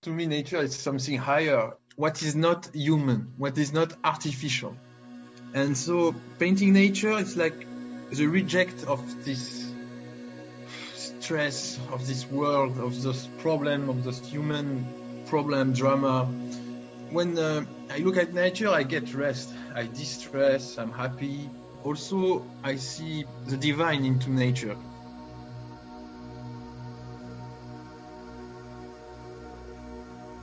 To me, nature is something higher, what is not human, what is not artificial. And so painting nature is like the reject of this stress of this world, of this problem, of this human problem, drama. When I look at nature, I get rest, I distress, I'm happy. Also, I see the divine into nature.